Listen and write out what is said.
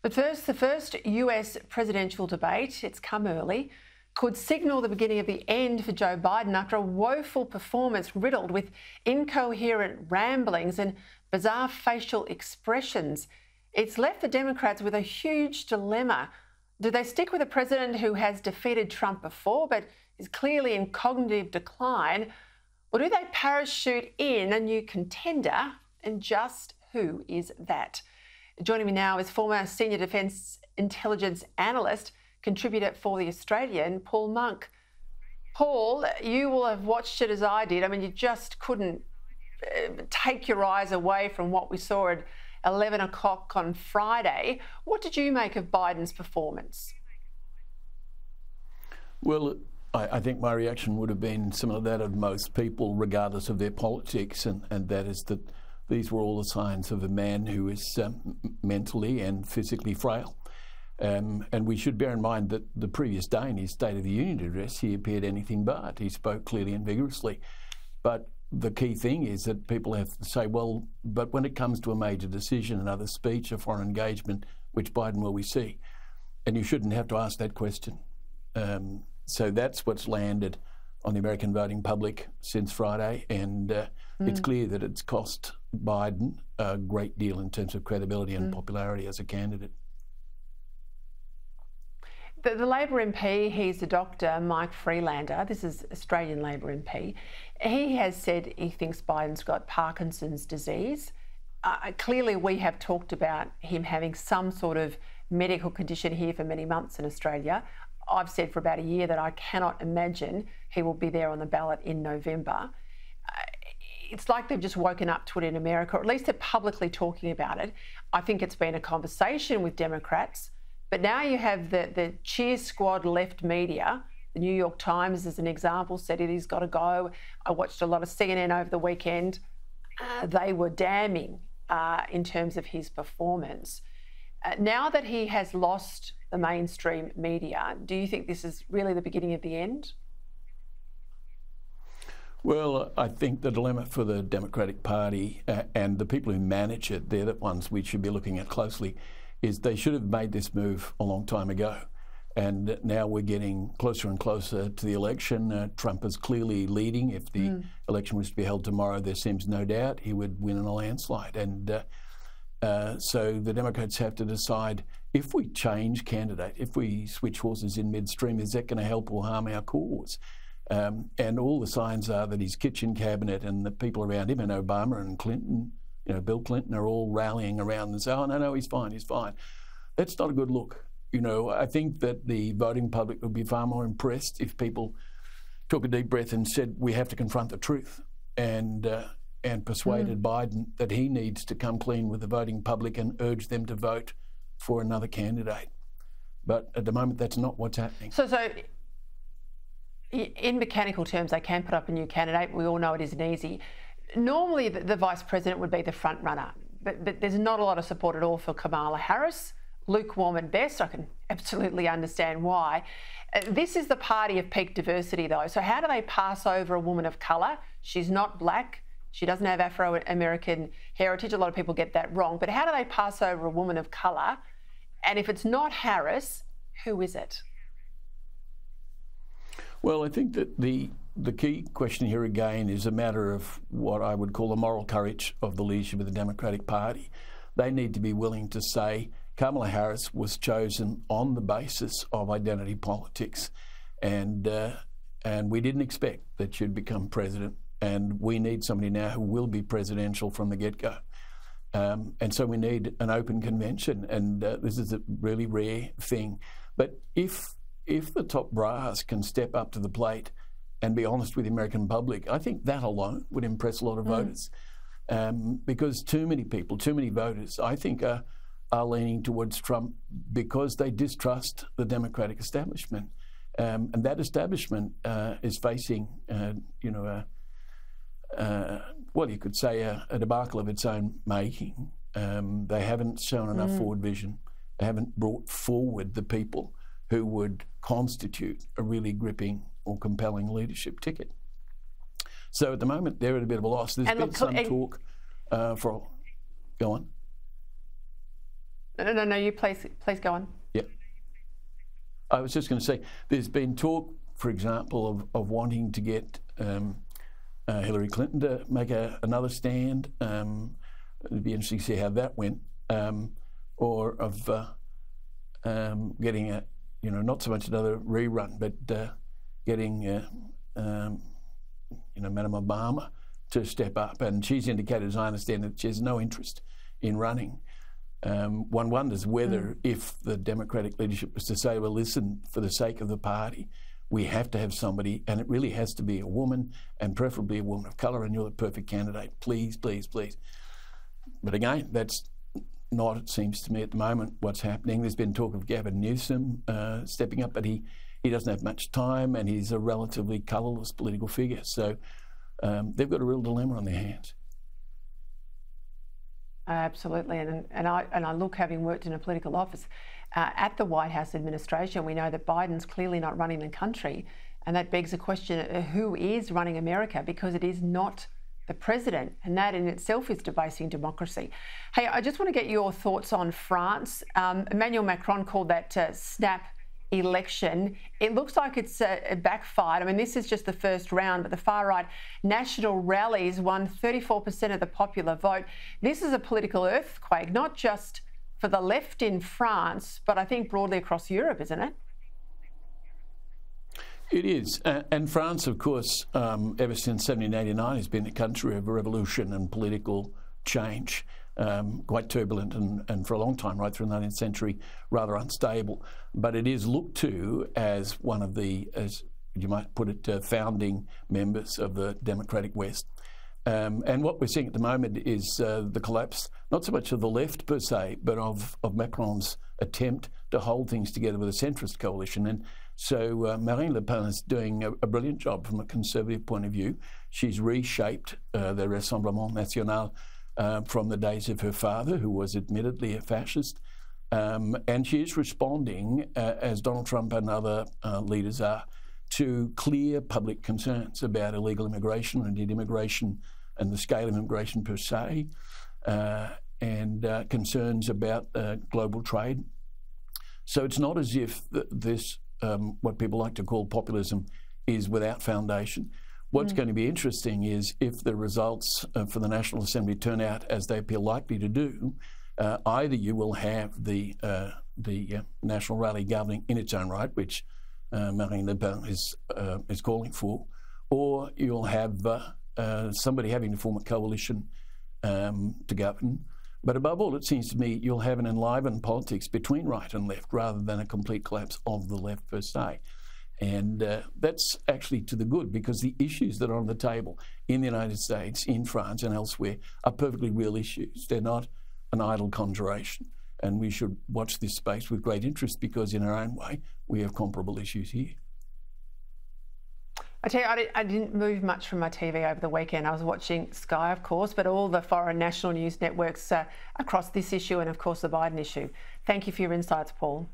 But first, the first US presidential debate, it's come early, could signal the beginning of the end for Joe Biden after a woeful performance riddled with incoherent ramblings and bizarre facial expressions. It's left the Democrats with a huge dilemma. Do they stick with a president who has defeated Trump before but is clearly in cognitive decline, or do they parachute in a new contender? And just who is that? Joining me now is former Senior Defence Intelligence Analyst, contributor for The Australian, Paul Monk. Paul, you will have watched it as I did. I mean, you just couldn't take your eyes away from what we saw at 11 o'clock on Friday. What did you make of Biden's performance? Well, I think my reaction would have been similar to that of most people, regardless of their politics, and that is that these were all the signs of a man who is mentally and physically frail. And we should bear in mind that the previous day in his State of the Union address, he appeared anything but. He spoke clearly and vigorously. But the key thing is that people have to say, well, but when it comes to a major decision, another speech, a foreign engagement, which Biden will we see? And you shouldn't have to ask that question. So that's what's landed on the American voting public since Friday, and it's clear that it's cost Biden a great deal in terms of credibility and popularity as a candidate. The Labor MP, he's a doctor, Mike Freelander, this is Australian Labor MP, he has said he thinks Biden's got Parkinson's disease. Clearly we have talked about him having some sort of medical condition here for many months in Australia. I've said for about a year that I cannot imagine he will be there on the ballot in November. It's like they've just woken up to it in America, or at least they're publicly talking about it. I think it's been a conversation with Democrats, but now you have the cheer squad left media. The New York Times, as an example, said he's got to go. I watched a lot of CNN over the weekend. They were damning in terms of his performance. Now that he has lost the mainstream media, do you think this is really the beginning of the end? Well, I think the dilemma for the Democratic Party and the people who manage it, they're the ones we should be looking at closely, is they should have made this move a long time ago. And now we're getting closer and closer to the election. Trump is clearly leading. If the election was to be held tomorrow, there seems no doubt he would win in a landslide. And so the Democrats have to decide, if we change candidate, if we switch horses in midstream, is that going to help or harm our cause? And all the signs are that his kitchen cabinet and the people around him, and Obama and Clinton, Bill Clinton, are all rallying around and say, oh, no, he's fine, he's fine. That's not a good look. I think that the voting public would be far more impressed if people took a deep breath and said, we have to confront the truth, and persuaded Biden that he needs to come clean with the voting public and urge them to vote for another candidate. But at the moment, that's not what's happening. So in mechanical terms, they can put up a new candidate. We all know it isn't easy. Normally, the vice president would be the front runner, but there's not a lot of support at all for Kamala Harris. Lukewarm at best. I can absolutely understand why. This is the party of peak diversity, though. So how do they pass over a woman of colour? She's not black. She doesn't have Afro-American heritage. A lot of people get that wrong. But how do they pass over a woman of colour? And if it's not Harris, who is it? Well, I think that the key question here again is a matter of what I would call the moral courage of the leadership of the Democratic Party. They need to be willing to say Kamala Harris was chosen on the basis of identity politics, and we didn't expect that she'd become president, and we need somebody now who will be presidential from the get-go. And so we need an open convention, and this is a really rare thing. But if the top brass can step up to the plate and be honest with the American public, I think that alone would impress a lot of voters. Because too many people, too many voters, I think are leaning towards Trump because they distrust the Democratic establishment. And that establishment is facing, well, you could say a debacle of its own making. They haven't shown enough forward vision. They haven't brought forward the people who would constitute a really gripping or compelling leadership ticket. So at the moment, they're at a bit of a loss. There's been some talk for... Go on. No, you please go on. Yeah. I was just going to say, there's been talk, for example, of wanting to get Hillary Clinton to make another stand. It'd be interesting to see how that went. Or of getting a, not so much another rerun, but getting, Madam Obama to step up. And she's indicated, as I understand it, she has no interest in running. One wonders whether, if the Democratic leadership was to say, well, listen, for the sake of the party, we have to have somebody, and it really has to be a woman, and preferably a woman of colour, and you're the perfect candidate. Please, please, please. But again, that's not, it seems to me at the moment, what's happening. There's been talk of Gavin Newsom stepping up, but he doesn't have much time, and he's a relatively colourless political figure. So they've got a real dilemma on their hands. Absolutely, and I look, having worked in a political office at the White House administration, we know that Biden's clearly not running the country, and that begs the question: who is running America? Because it is not the president, and that in itself is debasing democracy. Hey, I just want to get your thoughts on France. Emmanuel Macron called that snap election. It looks like it's backfired. I mean, this is just the first round, but the far-right national rallies won 34% of the popular vote. This is a political earthquake, not just for the left in France, but I think broadly across Europe, isn't it? It is. And France, of course, ever since 1789 has been a country of revolution and political change. Quite turbulent and for a long time, right through the 19th century, rather unstable. But it is looked to as one of the, as you might put it, founding members of the democratic West. And what we're seeing at the moment is the collapse, not so much of the left per se, but of Macron's attempt to hold things together with a centrist coalition. And so Marine Le Pen is doing a brilliant job from a conservative point of view. She's reshaped the Rassemblement National from the days of her father, who was admittedly a fascist. And she is responding, as Donald Trump and other leaders are, to clear public concerns about illegal immigration, and indeed immigration and the scale of immigration per se, and concerns about global trade. So it's not as if this, what people like to call populism, is without foundation. What's going to be interesting is if the results for the National Assembly turn out as they appear likely to do, either you will have the National Rally governing in its own right, which Marine Le Pen is calling for, or you'll have somebody having to form a coalition to govern. But above all, it seems to me you'll have an enlivened politics between right and left rather than a complete collapse of the left per se. And that's actually to the good, because the issues that are on the table in the United States, in France and elsewhere are perfectly real issues. They're not an idle conjuration. And we should watch this space with great interest, because in our own way, we have comparable issues here. I tell you, I didn't move much from my TV over the weekend. I was watching Sky, of course, but all the foreign national news networks across this issue and, of course, the Biden issue. Thank you for your insights, Paul.